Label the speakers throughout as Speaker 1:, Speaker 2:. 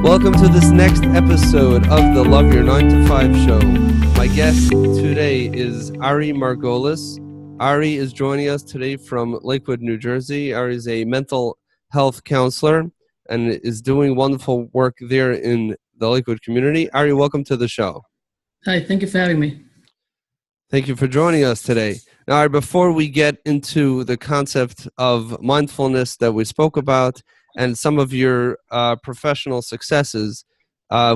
Speaker 1: Welcome to this next episode of the Love Your 9 to 5 show. My guest today is Ari Margolis. Ari is joining us today from Lakewood, New Jersey. Ari is a mental health counselor and is doing wonderful work there in the Lakewood community. Ari, welcome to the show.
Speaker 2: Hi, thank you for having me.
Speaker 1: Thank you for joining us today. Now, Ari, before we get into the concept of mindfulness that we spoke about and some of your professional successes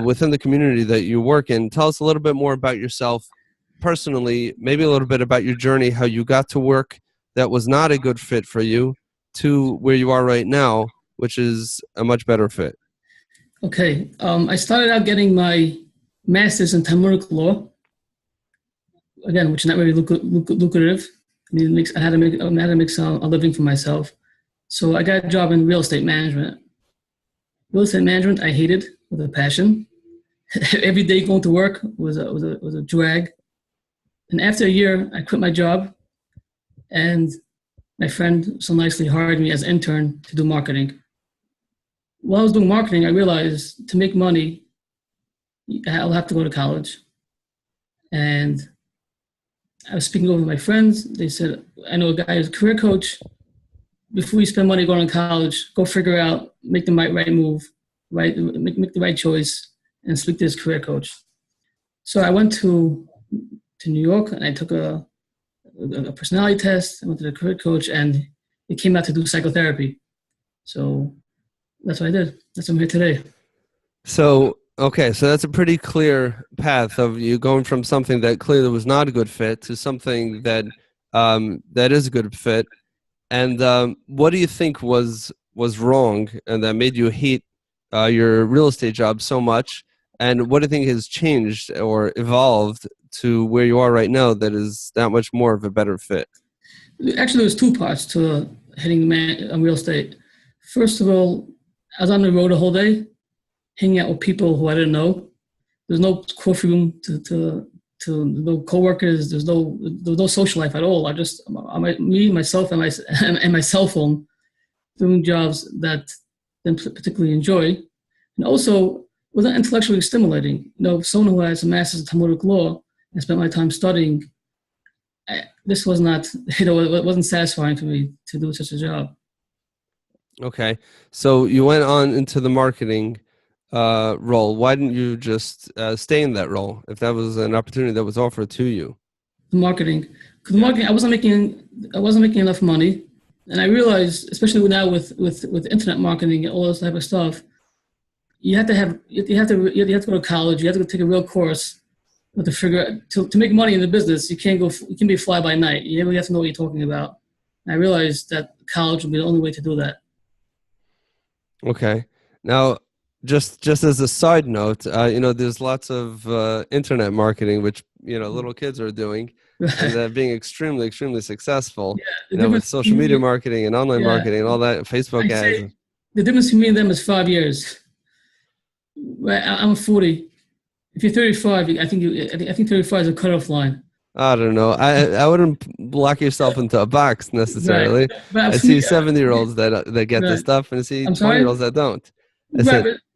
Speaker 1: within the community that you work in, tell us a little bit more about yourself personally, maybe a little bit about your journey, how you got to work that was not a good fit for you to where you are right now, which is a much better fit.
Speaker 2: Okay, I started out getting my master's in Talmudic law, again, which is not really lucrative. I had to make a living for myself. So I got a job in real estate management. Real estate management, I hated with a passion. Every day going to work was a drag. And after a year, I quit my job, and my friend so nicely hired me as an intern to do marketing. While I was doing marketing, I realized to make money, I'll have to go to college. And I was speaking over with my friends. They said, I know a guy who's a career coach. Before you spend money going to college, go figure out, make the right move, make the right choice, and speak to this career coach. So I went to New York, and I took a personality test. I went to the career coach, and it came out to do psychotherapy. So that's what I did. That's why I'm here today.
Speaker 1: So that's a pretty clear path of you going from something that clearly was not a good fit to something that that is a good fit. And what do you think was wrong and that made you hate your real estate job so much? And what do you think has changed or evolved to where you are right now that is that much more of a better fit?
Speaker 2: Actually, there's two parts to hitting on real estate. First of all, I was on the road the whole day, hanging out with people who I didn't know. There's no coffee room to no coworkers. There's no social life at all. Myself, and my cell phone, doing jobs that I didn't particularly enjoy, and also wasn't intellectually stimulating. Someone who has a master's in Talmudic law and spent my time studying, this was not. It wasn't satisfying for me to do such a job.
Speaker 1: Okay, so you went on into the marketing role. Why didn't you just stay in that role if that was an opportunity that was offered to you?
Speaker 2: The marketing, I wasn't making enough money, and I realized, especially now with internet marketing and all this type of stuff, you have to go to college. You have to take a real course to figure out to make money in the business. You can be fly by night. You really have to know what you're talking about. And I realized that college would be the only way to do that.
Speaker 1: Okay, now. Just as a side note, there's lots of internet marketing, which, little kids are doing, and being extremely, extremely successful, with social media marketing and online marketing and all that, Facebook ads.
Speaker 2: The difference between me and them is 5 years. I'm 40. If you're 35, I think 35 is a cutoff line.
Speaker 1: I don't know. I wouldn't lock yourself into a box necessarily. Right. I see 70-year-olds that get this stuff, and I see 20-year-olds that don't.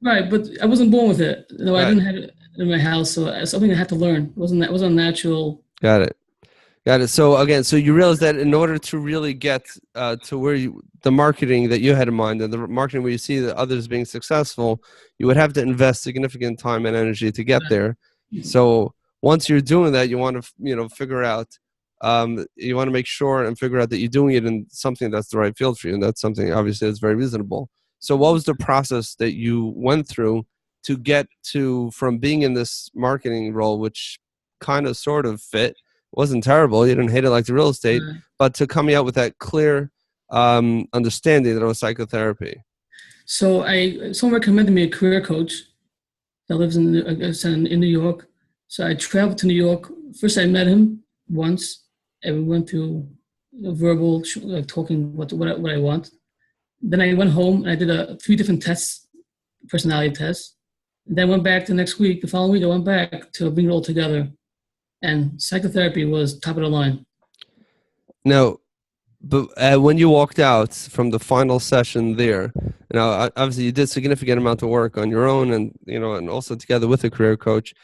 Speaker 2: Right, but I wasn't born with it. I didn't have it in my house, so it's something I had to learn. It wasn't natural.
Speaker 1: Got it. So you realize that in order to really get to where the marketing that you had in mind and the marketing where you see that others being successful, you would have to invest significant time and energy to get there. So once you're doing that, you want to figure out. You want to make sure and figure out that you're doing it in something that's the right field for you, and that's something obviously that's very reasonable. So what was the process that you went through to get from being in this marketing role, which kind of sort of fit, wasn't terrible, you didn't hate it like the real estate, but to coming out with that clear understanding that it was psychotherapy?
Speaker 2: So someone recommended me a career coach that lives in New York. So I traveled to New York. First I met him once, and we went through verbal talking what I want. Then I went home and I did 3 different tests, personality tests. And then went back the following week I went back to bring it all together. And psychotherapy was top of the line.
Speaker 1: Now, but when you walked out from the final session there, Now, obviously, you did significant amount of work on your own, and and also together with a career coach.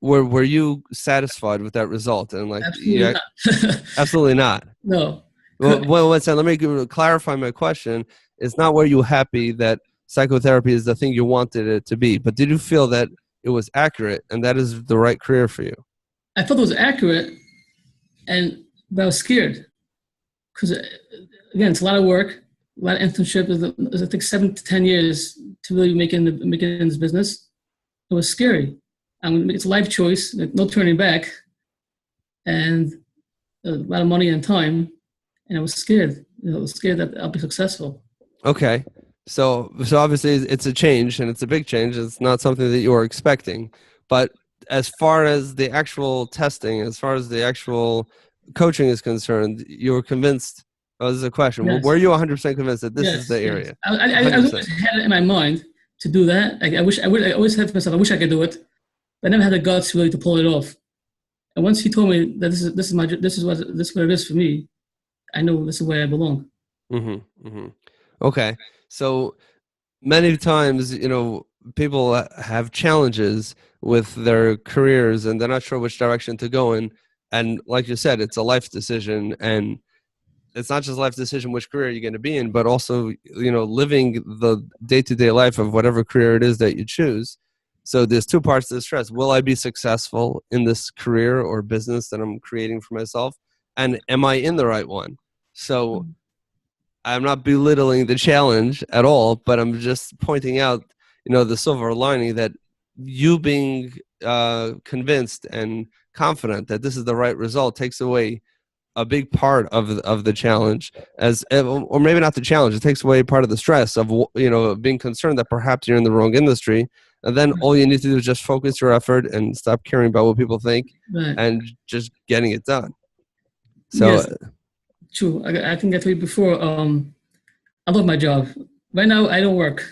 Speaker 1: Were you satisfied with that result? And like,
Speaker 2: Absolutely
Speaker 1: yeah,
Speaker 2: not.
Speaker 1: absolutely not.
Speaker 2: No.
Speaker 1: Well, let me clarify my question. It's not, were you happy that psychotherapy is the thing you wanted it to be, but did you feel that it was accurate and that is the right career for you?
Speaker 2: I felt it was accurate, but I was scared because, again, it's a lot of work, a lot of internship. It takes 7 to 10 years to really make it in this business. It was scary. It's a life choice, no turning back, and a lot of money and time. And I was scared. I was scared that I'll be successful.
Speaker 1: Okay. So obviously it's a change, and it's a big change. It's not something that you were expecting. But as far as the actual testing, as far as the actual coaching is concerned, you were convinced. Oh, this is a question.
Speaker 2: Yes.
Speaker 1: Were you 100% convinced that this is the
Speaker 2: Yes.
Speaker 1: area?
Speaker 2: I always had it in my mind to do that. I always said to myself, I wish I could do it. But I never had the guts really to pull it off. And once he told me that this is what it is for me, I know this is where I belong.
Speaker 1: Mm-hmm, mm-hmm. Okay. So many times, people have challenges with their careers and they're not sure which direction to go in. And like you said, it's a life decision, and it's not just life decision which career you're going to be in, but also, living the day-to-day life of whatever career it is that you choose. So there's two parts to the stress. Will I be successful in this career or business that I'm creating for myself? And am I in the right one? So I'm not belittling the challenge at all, but I'm just pointing out, the silver lining that you being convinced and confident that this is the right result takes away a big part of the challenge, or maybe not the challenge. It takes away part of the stress of being concerned that perhaps you're in the wrong industry, and then all you need to do is just focus your effort and stop caring about what people think,
Speaker 2: right,
Speaker 1: and just getting it done. So
Speaker 2: yes, true. I think I told you before. I love my job. Right now, I don't work.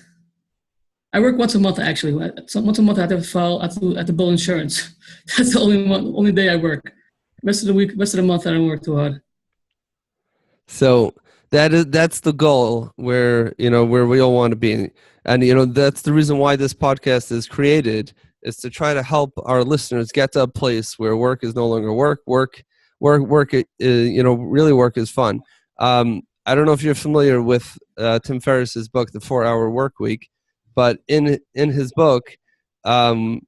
Speaker 2: I work once a month actually. Once a month, I have to file. I have to bill insurance. That's the only day I work. Rest of the month, I don't work too hard.
Speaker 1: So that's the goal where we all want to be, and that's the reason why this podcast is created, is to try to help our listeners get to a place where work is no longer work. Really work is fun. I don't know if you're familiar with Tim Ferriss's book, The 4-Hour Work Week, but in his book, the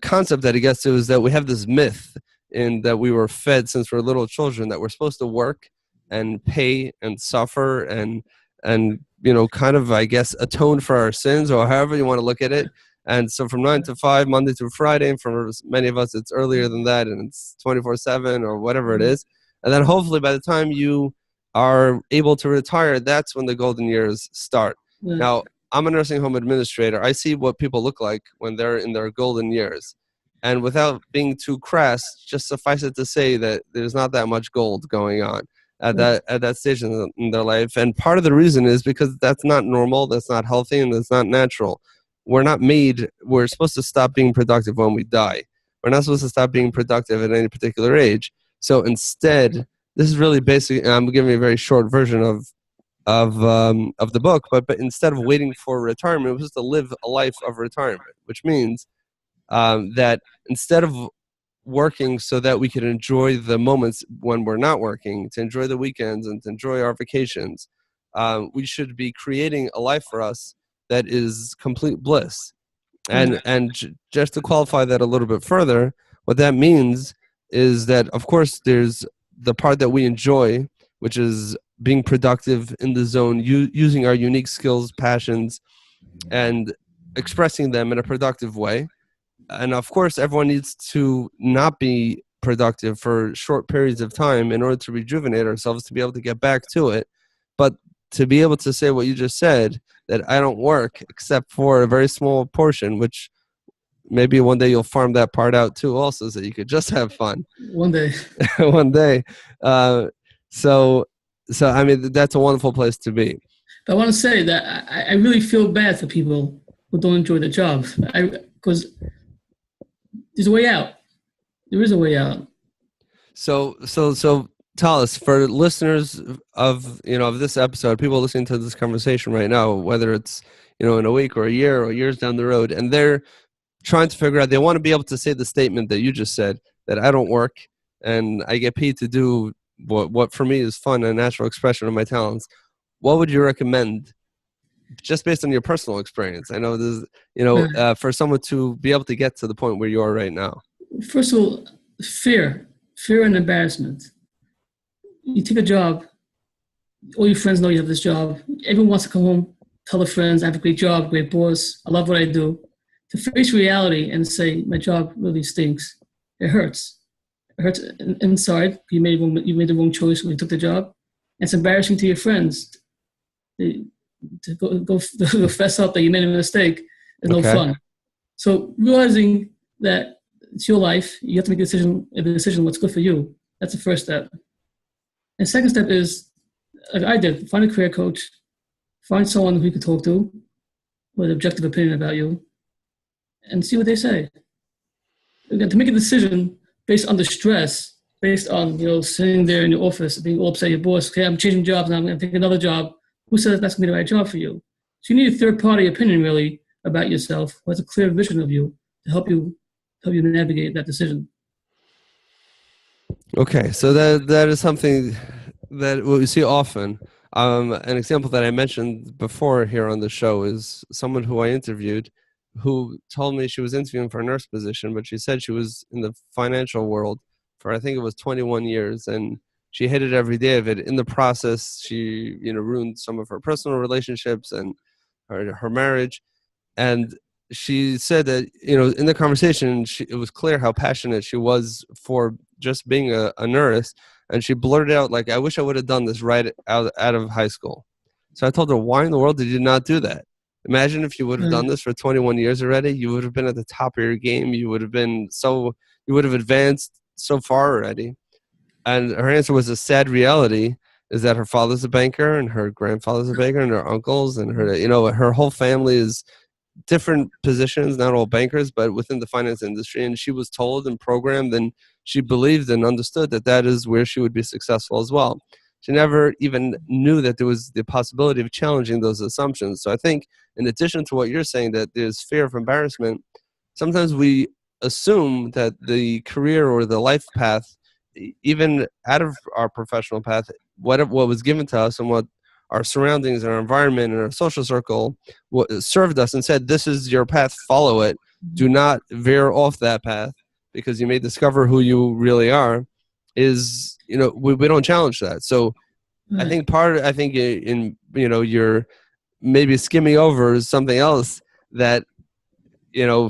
Speaker 1: concept that he gets to is that we have this myth in that we were fed since we're little children that we're supposed to work and pay and suffer and kind of, I guess, atone for our sins, or however you want to look at it. And so from 9 to 5, Monday through Friday, and for many of us it's earlier than that, and it's 24/7 or whatever it is. And then hopefully by the time you are able to retire, that's when the golden years start.
Speaker 2: Yeah.
Speaker 1: Now, I'm a nursing home administrator. I see what people look like when they're in their golden years. And without being too crass, just suffice it to say that there's not that much gold going on at that stage in their life. And part of the reason is because that's not normal, that's not healthy, and that's not natural. We're supposed to stop being productive when we die. We're not supposed to stop being productive at any particular age. So instead, this is really basic. I'm giving a very short version of the book, but instead of waiting for retirement, we're supposed to live a life of retirement, which means that instead of working so that we can enjoy the moments when we're not working, to enjoy the weekends and to enjoy our vacations, we should be creating a life for us that is complete bliss. And just to qualify that a little bit further, what that means is that, of course, there's the part that we enjoy, which is being productive in the zone, using our unique skills, passions, and expressing them in a productive way. And of course, everyone needs to not be productive for short periods of time in order to rejuvenate ourselves, to be able to get back to it. But to be able to say what you just said, that I don't work except for a very small portion, which maybe one day you'll farm that part out too also, so you could just have fun.
Speaker 2: One day.
Speaker 1: One day. So I mean, that's a wonderful place to be.
Speaker 2: But I want to say that I really feel bad for people who don't enjoy the job, because there's a way out. There is a way out.
Speaker 1: So tell us, for listeners of this episode, people listening to this conversation right now, whether it's in a week or a year or years down the road, and they're trying to figure out, they want to be able to say the statement that you just said, that I don't work and I get paid to do what for me is fun and natural expression of my talents. What would you recommend, just based on your personal experience? I know this, for someone to be able to get to the point where you are right now.
Speaker 2: First of all, fear and embarrassment. You take a job, all your friends know you have this job. Everyone wants to come home, tell their friends, I have a great job, great boss, I love what I do. To face reality and say, my job really stinks. It hurts. It hurts inside. You made the wrong choice when you took the job. And it's embarrassing to your friends. To go fess up that you made a mistake is no fun. So realizing that it's your life, you have to make a decision what's good for you. That's the first step. And second step is, like I did, find a career coach, find someone who you can talk to with an objective opinion about you, and see what they say. Again, to make a decision based on the stress, based on sitting there in your office, being all upset at your boss, okay, I'm changing jobs and I'm going to take another job. Who says that's going to be the right job for you? So you need a third-party opinion, really, about yourself, who has a clear vision of you to help you navigate that decision.
Speaker 1: Okay, so that is something that we see often. An example that I mentioned before here on the show is someone who I interviewed, who told me she was interviewing for a nurse position, but she said she was in the financial world for, I think it was 21 years, and she hated every day of it. In the process, she ruined some of her personal relationships and her marriage. And she said that in the conversation, it was clear how passionate she was for just being a nurse. And she blurted out, like, I wish I would have done this right out of high school. So I told her, why in the world did you not do that? Imagine if you would have done this for 21 years already. You would have been at the top of your game. You would have advanced so far already. And her answer was, a sad reality is that her father's a banker and her grandfather's a banker and her uncles and her whole family is different positions, not all bankers, but within the finance industry. And she was told and programmed, and she believed and understood that is where she would be successful as well. She never even knew that there was the possibility of challenging those assumptions. So I think, in addition to what you're saying, that there's fear of embarrassment, sometimes we assume that the career or the life path, even out of our professional path, what was given to us and what our surroundings and our environment and our social circle served us and said, this is your path, follow it. Do not veer off that path, because you may discover who you really are, is, we don't challenge that. So I think you're maybe skimming over something else that,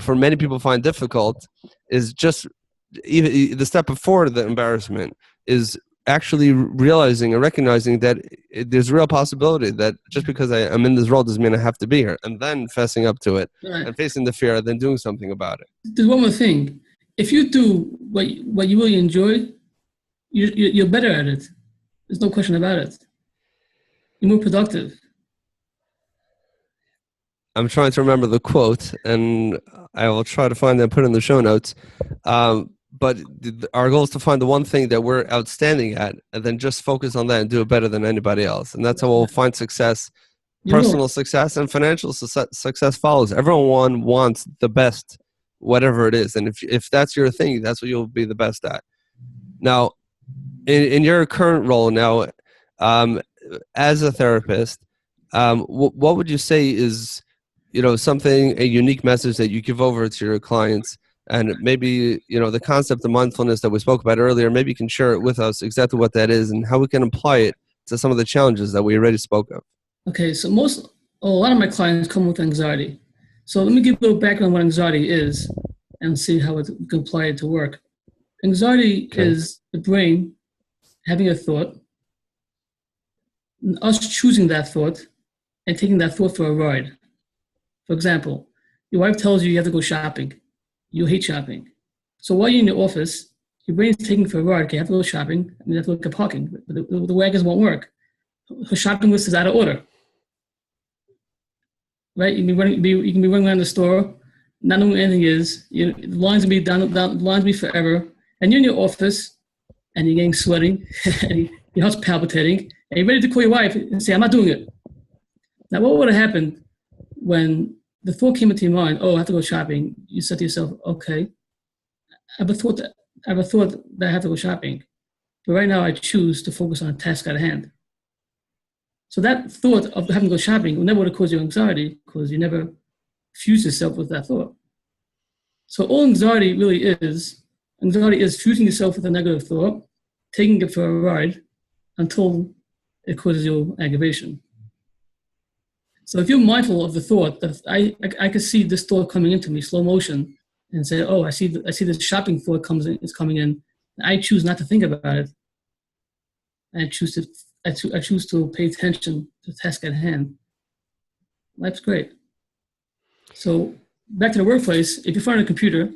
Speaker 1: for many people find difficult, is just even the step before the embarrassment is actually realizing and recognizing that there's a real possibility that just because I'm in this role doesn't mean I have to be here, and then fessing up to it and facing the fear, then doing something about it.
Speaker 2: There's one more thing. If you do what you really enjoy, you're better at it. There's no question about it. You're more productive.
Speaker 1: I'm trying to remember the quote, and I will try to find it and put it in the show notes. But our goal is to find the one thing that we're outstanding at, and then just focus on that and do it better than anybody else. And that's how we'll find success. Personal success and financial success follows. Everyone wants the best, whatever it is. And if that's your thing, that's what you'll be the best at. Now, in your current role now, as a therapist, what would you say is, a unique message that you give over to your clients? And maybe, the concept of mindfulness that we spoke about earlier, maybe you can share it with us, exactly what that is and how we can apply it to some of the challenges that we already spoke of. Okay, so
Speaker 2: a lot of my clients come with anxiety. So let me give a little background on what anxiety is and see how it can apply it to work. Anxiety is the brain having a thought, us choosing that thought and taking that thought for a ride. For example, your wife tells you have to go shopping. You hate shopping. So while you're in your office, your brain's taking for a ride. Okay, you have to go shopping. You have to look at parking. The wagons won't work. Her shopping list is out of order. Right? You can be running around the store, not knowing what anything is. The lines will be down, lines will be forever. And you're in your office, and you're getting sweating, and your heart's palpitating, and you're ready to call your wife and say, I'm not doing it. Now, what would have happened when the thought came into your mind, oh, I have to go shopping? You said to yourself, okay, I have a thought that I have to go shopping. But right now I choose to focus on a task at hand. So that thought of having to go shopping will never cause you anxiety because you never fuse yourself with that thought. So all anxiety is fusing yourself with a negative thought, taking it for a ride until it causes you aggravation. So if you're mindful of the thought that I could see this thought coming into me, slow motion, and say, oh, I see this shopping thought is coming in. I choose not to think about it. I choose to pay attention to the task at hand. Life's great. So back to the workplace, if you're in front of a computer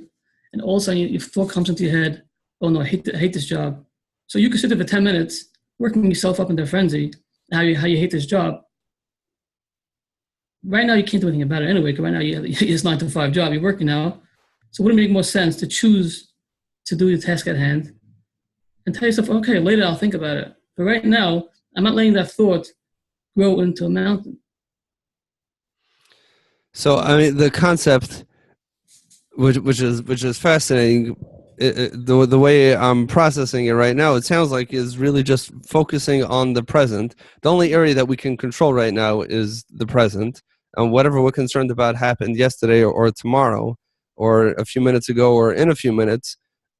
Speaker 2: and all of a sudden your thought comes into your head, oh no, I hate this job. So you can sit there for 10 minutes, working yourself up into a frenzy, how you hate this job. Right now you can't do anything about it anyway, because right now it's 9 to 5 job, you're working now. So wouldn't it make more sense to choose to do the task at hand and tell yourself, okay, later I'll think about it. But right now, I'm not letting that thought grow into a mountain.
Speaker 1: So, I mean, the concept, which is fascinating, the way I'm processing it right now, it sounds like is really just focusing on the present. The only area that we can control right now is the present, and whatever we're concerned about happened yesterday or tomorrow, or a few minutes ago, or in a few minutes,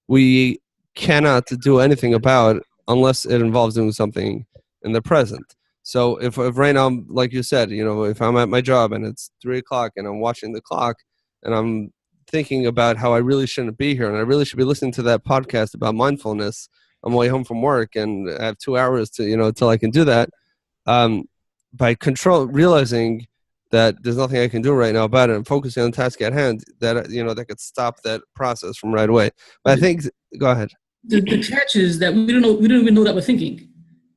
Speaker 1: we cannot do anything about unless it involves doing something in the present. So if right now, like you said, if I'm at my job and it's 3:00 and I'm watching the clock and I'm thinking about how I really shouldn't be here and I really should be listening to that podcast about mindfulness on my way home from work, and I have 2 hours to, till I can do that, by realizing that there's nothing I can do right now about it and focusing on the task at hand, that, that could stop that process from right away. But I think, go ahead.
Speaker 2: The catch is that we don't even know that we're thinking.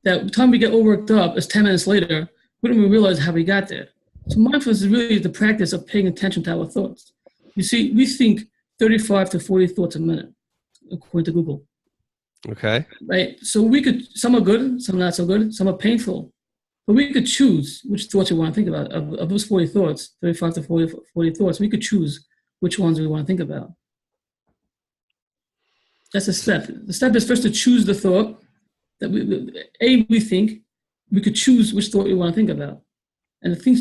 Speaker 2: That the time we get all worked up is 10 minutes later, we don't even realize how we got there. So mindfulness is really the practice of paying attention to our thoughts. You see, we think 35 to 40 thoughts a minute, according to Google.
Speaker 1: Okay.
Speaker 2: Right? So some are good, some not so good, some are painful. But we could choose which thoughts we want to think about. Of those 40 thoughts, 35 to 40 thoughts, we could choose which ones we want to think about. That's the step. The step is first to choose the thought that we think. We could choose which thought we want to think about. And the things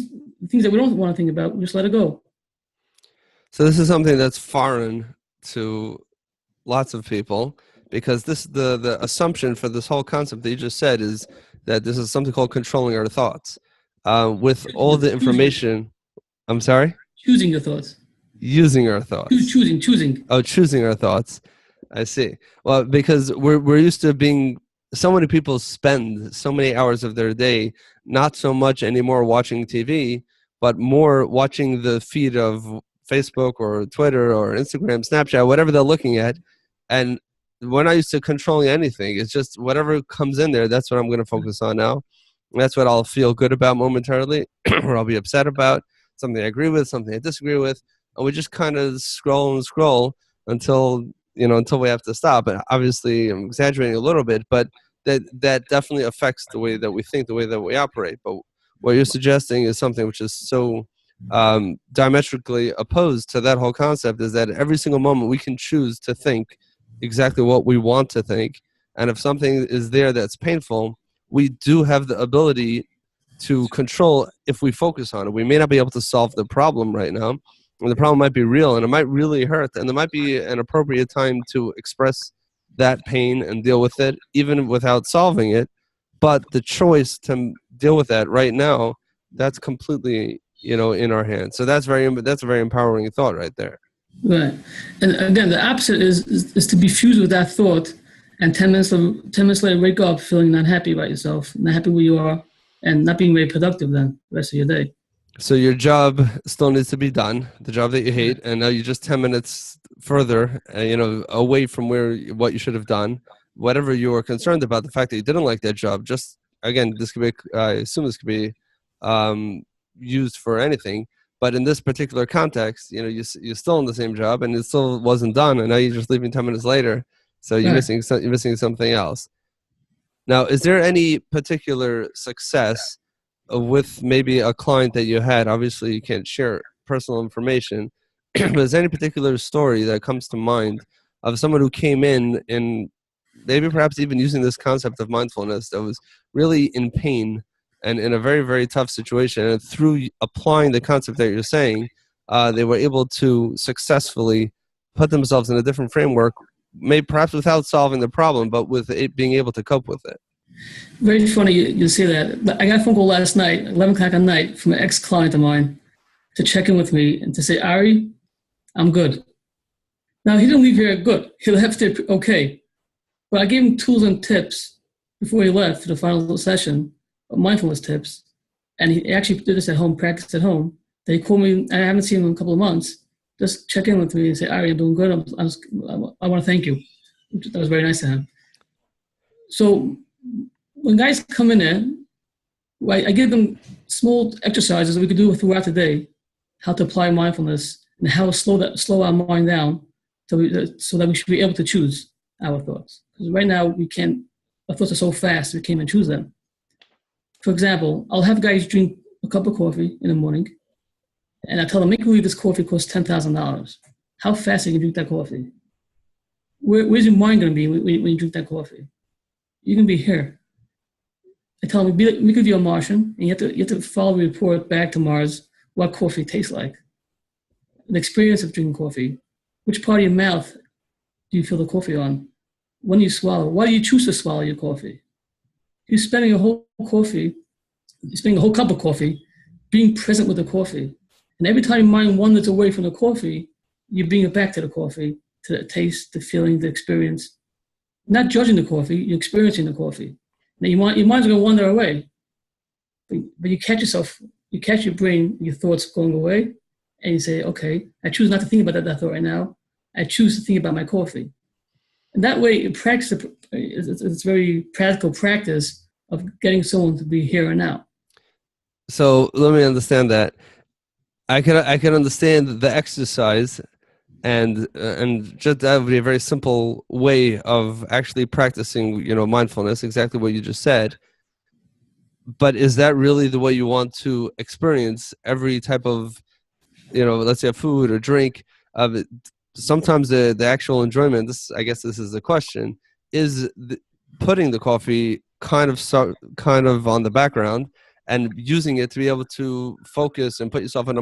Speaker 2: that we don't want to think about, we just let it go.
Speaker 1: So this is something that's foreign to lots of people, because the assumption for this whole concept that you just said is that this is something called controlling our thoughts. With all the information, I'm sorry?
Speaker 2: Choosing your thoughts.
Speaker 1: Using our thoughts.
Speaker 2: Choosing.
Speaker 1: Oh, choosing our thoughts. I see. Well, because we're used to being, so many people spend so many hours of their day, not so much anymore watching TV, but more watching the feed of Facebook or Twitter or Instagram, Snapchat, whatever they're looking at. And we're not used to controlling anything. It's just whatever comes in there, that's what I'm going to focus on now. And that's what I'll feel good about momentarily, or I'll be upset about, something I agree with, something I disagree with. And we just kind of scroll and scroll until we have to stop. And obviously I'm exaggerating a little bit, but that definitely affects the way that we think, the way that we operate. But what you're suggesting is something which is so diametrically opposed to that whole concept, is that every single moment we can choose to think exactly what we want to think. And if something is there that's painful, we do have the ability to control if we focus on it. We may not be able to solve the problem right now, and the problem might be real and it might really hurt, and there might be an appropriate time to express that pain and deal with it even without solving it. But the choice to deal with that right now, that's completely in our hands. So that's a very empowering thought right there.
Speaker 2: Right. And again, the opposite is to be fused with that thought, and 10 minutes later wake up feeling not happy about yourself, not happy where you are, and not being very productive then the rest of your day.
Speaker 1: So your job still needs to be done, the job that you hate, and now you're just 10 minutes further, away from what you should have done. Whatever you were concerned about, the fact that you didn't like that job, just, again, I assume this could be used for anything. But in this particular context, you're still in the same job and it still wasn't done, and now you're just leaving 10 minutes later. So you're
Speaker 2: Right.
Speaker 1: missing something else. Now, is there any particular success with maybe a client that you had? Obviously, you can't share personal information, but is there any particular story that comes to mind of someone who came in and maybe perhaps even using this concept of mindfulness that was really in pain and in a very, very tough situation, and through applying the concept that you're saying, they were able to successfully put themselves in a different framework, maybe perhaps without solving the problem, but with it being able to cope with it?
Speaker 2: Very funny you say that. I got a phone call last night, 11 o'clock at night, from an ex-client of mine to check in with me and to say, Ari, I'm good. Now, he didn't leave here good. He left here okay. But I gave him tools and tips before he left for the final session, mindfulness tips. And he actually did this at home, practiced at home. They called me, I haven't seen him in a couple of months, just check in with me and say, Ari, I'm doing good. I want to thank you. That was very nice of him. So when guys come in there, I give them small exercises that we could do throughout the day, how to apply mindfulness and how to slow our mind down so that we should be able to choose our thoughts. Because right now our thoughts are so fast, we can't even choose them. For example, I'll have guys drink a cup of coffee in the morning, and I tell them, make believe this coffee costs $10,000. How fast are you going to drink that coffee? Where's your mind going to be when you drink that coffee? You're going to be here. I tell them, make believe you're a Martian, and you have to follow the report back to Mars what coffee tastes like. The experience of drinking coffee. Which part of your mouth do you feel the coffee on? When you swallow, why do you choose to swallow your coffee? You're spending a whole cup of coffee being present with the coffee. And every time your mind wanders away from the coffee, you bring it back to the coffee, to the taste, the feeling, the experience. Not judging the coffee, you're experiencing the coffee. Now your mind's going to wander away. But you catch your brain, your thoughts going away, and you say, okay, I choose not to think about that thought right now. I choose to think about my coffee. And that way, it's very practical practice of getting someone to be here and now.
Speaker 1: So let me understand that. I can understand the exercise, and just that would be a very simple way of actually practicing, mindfulness. Exactly what you just said. But is that really the way you want to experience every type of, let's say, a food or drink? Sometimes the actual enjoyment. I guess this is the question: is putting the coffee kind of on the background and using it to be able to focus and put yourself in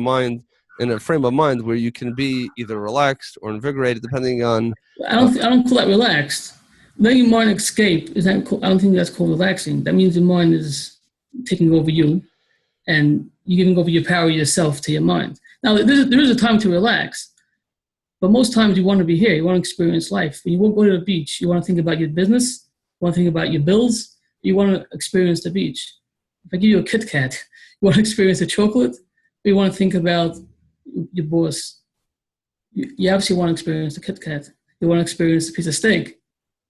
Speaker 1: a frame of mind where you can be either relaxed or invigorated, depending on.
Speaker 2: I don't call that relaxed. Letting your mind escape I don't think that's called relaxing. That means your mind is taking over you, and you're giving over your power yourself to your mind. Now, there is a time to relax, but most times you want to be here. You want to experience life. When you won't go to the beach, you want to think about your business. You want to think about your bills. You want to experience the beach. If I give you a Kit Kat, you want to experience the chocolate, or you want to think about your boss. You obviously want to experience the Kit Kat. You want to experience a piece of steak.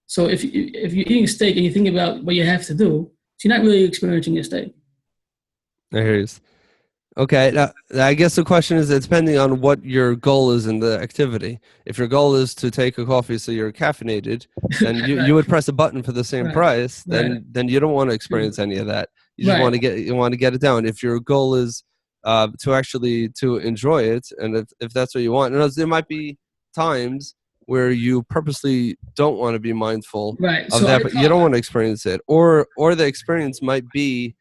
Speaker 2: So if you're eating a steak and you think about what you have to do, you're not really experiencing your steak.
Speaker 1: I hear you. Okay, now, I guess the question is, depending on what your goal is in the activity. If your goal is to take a coffee so you're caffeinated, then
Speaker 2: Right.
Speaker 1: you would press a button for the same
Speaker 2: Right.
Speaker 1: price.
Speaker 2: Right.
Speaker 1: Then you don't want to experience any of that. You just want to get it down. If your goal is to enjoy it, and if that's what you want, and there might be times where you purposely don't want to be mindful of that, but you don't want to experience it, or the experience might be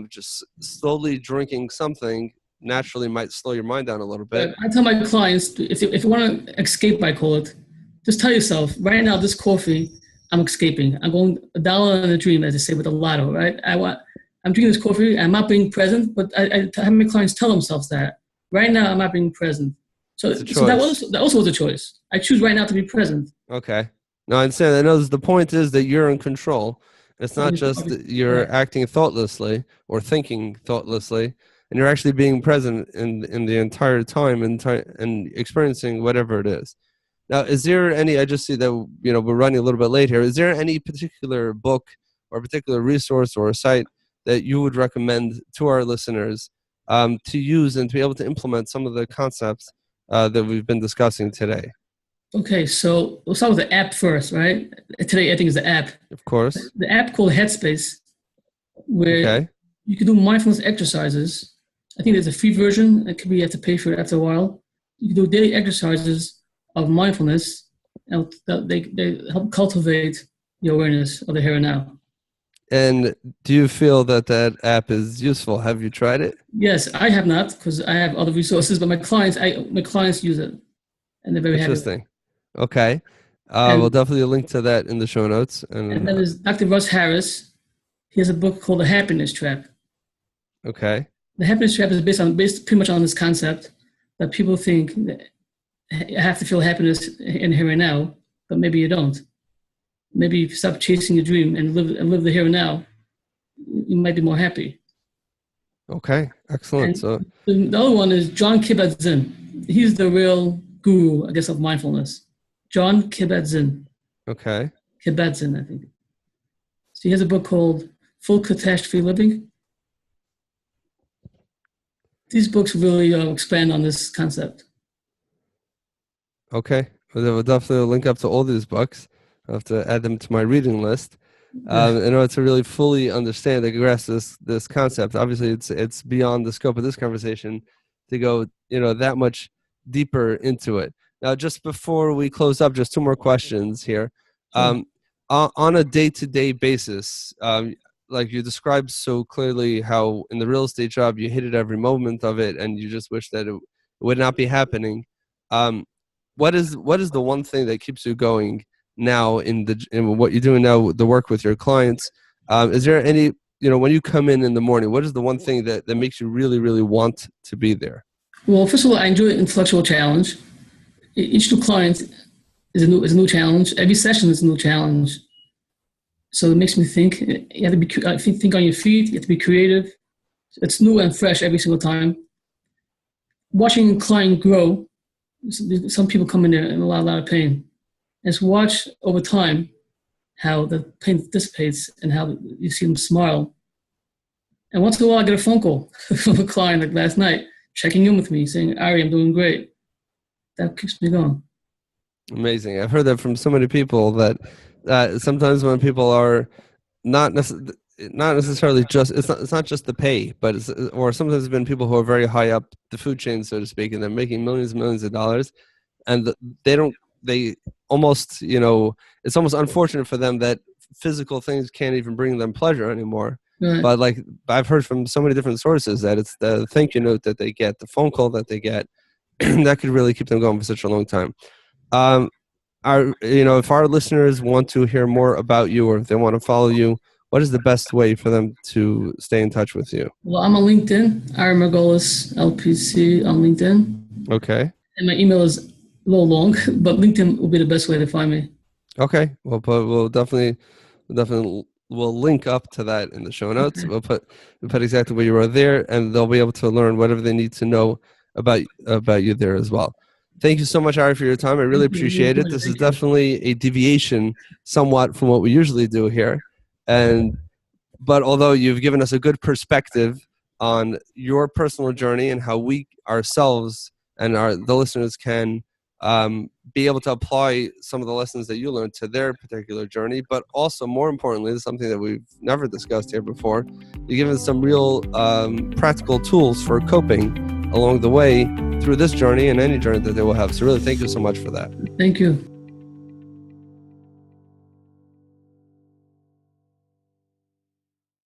Speaker 1: just slowly drinking something naturally might slow your mind down a little bit.
Speaker 2: I tell my clients, if you want to escape, I call it, just tell yourself, right now, this coffee, I'm escaping. I'm going $1 in a dream, as they say with the lotto, right? I'm drinking this coffee, I'm not being present, but I have my clients tell themselves that. Right now, I'm not being present. So that also was a choice. I choose right now to be present.
Speaker 1: Okay. No, I understand. I know the point is that you're in control. It's not just that you're acting thoughtlessly or thinking thoughtlessly, and you're actually being present in the entire time and experiencing whatever it is. Now, is there any? I just see that we're running a little bit late here. Is there any particular book or a particular resource or a site that you would recommend to our listeners to use and to be able to implement some of the concepts that we've been discussing today?
Speaker 2: Okay, so we'll start with the app first, right? Today, I think is the app.
Speaker 1: Of course.
Speaker 2: The app called Headspace, where
Speaker 1: Okay.
Speaker 2: you can do mindfulness exercises. I think there's a free version. It could be you have to pay for it after a while. You can do daily exercises of mindfulness, and they help cultivate the awareness of the here and now.
Speaker 1: And do you feel that that app is useful? Have you tried it?
Speaker 2: Yes, I have not because I have other resources, but my clients use it, and they're very happy with it.
Speaker 1: Interesting. Okay. We'll
Speaker 2: And
Speaker 1: definitely link to that in the show notes.
Speaker 2: and
Speaker 1: And
Speaker 2: then there's Dr. Russ Harris. He has a book called The Happiness Trap.
Speaker 1: okay.
Speaker 2: The happiness trap is based pretty much on this concept that people think that you have to feel happiness in here and now, but maybe you don't. Maybe if you stop chasing your dream and live the here and now, you might be more happy.
Speaker 1: Okay. Excellent.
Speaker 2: And
Speaker 1: So
Speaker 2: the other one is John Kabat-Zinn. He's the real guru, I guess, of mindfulness. John Kabat-Zinn.
Speaker 1: okay.
Speaker 2: Kabat-Zinn, I think. So he has a book called Full Catastrophe Living. These books really expand on this concept.
Speaker 1: Okay. We'll definitely link up to all these books. I'll have to add them to my reading list. In order to really fully understand and grasp this concept. Obviously, it's beyond the scope of this conversation to go, that much deeper into it. Now, just before we close up, just two more questions here.
Speaker 2: Sure.
Speaker 1: On a day-to-day basis, like you described so clearly how in the real estate job you hated every moment of it, and you just wish that it would not be happening. What is the one thing that keeps you going now in what you're doing now, the work with your clients? Is there any, when you come in the morning, what is the one thing that makes you really, really want to be there?
Speaker 2: Well, first of all, I enjoy intellectual challenge. Each new client is a new challenge. Every session is a new challenge. So it makes me think. You have to think on your feet. You have to be creative. It's new and fresh every single time. Watching a client grow. Some people come in there in a lot of pain. And just watch over time how the pain dissipates and how you see them smile. And once in a while, I get a phone call from a client, like last night, checking in with me, saying, "Ari, I'm doing great." That keeps me going.
Speaker 1: Amazing. I've heard that from so many people that sometimes when people are not necessarily just it's not just the pay, but or sometimes it's been people who are very high up the food chain, so to speak, and they're making millions and millions of dollars, and they almost, it's almost unfortunate for them that physical things can't even bring them pleasure anymore.
Speaker 2: Right.
Speaker 1: But like I've heard from so many different sources that it's the thank you note that they get, the phone call that they get, that could really keep them going for such a long time. If our listeners want to hear more about you, or if they want to follow you, what is the best way for them to stay in touch with you?
Speaker 2: Well, I'm on LinkedIn, Ari Margolis, LPC on LinkedIn.
Speaker 1: Okay.
Speaker 2: And my email is a little long, but LinkedIn will be the best way to find me.
Speaker 1: Okay. We'll definitely link up to that in the show notes. Okay. We'll put exactly what you wrote there, and they'll be able to learn whatever they need to know about you there as well. Thank you so much, Ari, for your time. I really appreciate it. This is definitely a deviation somewhat from what we usually do here. But although you've given us a good perspective on your personal journey and how we ourselves and the listeners can be able to apply some of the lessons that you learned to their particular journey, but also more importantly, this is something that we've never discussed here before. You've given us some real practical tools for coping along the way through this journey and any journey that they will have. So really, thank you so much for that.
Speaker 2: Thank you.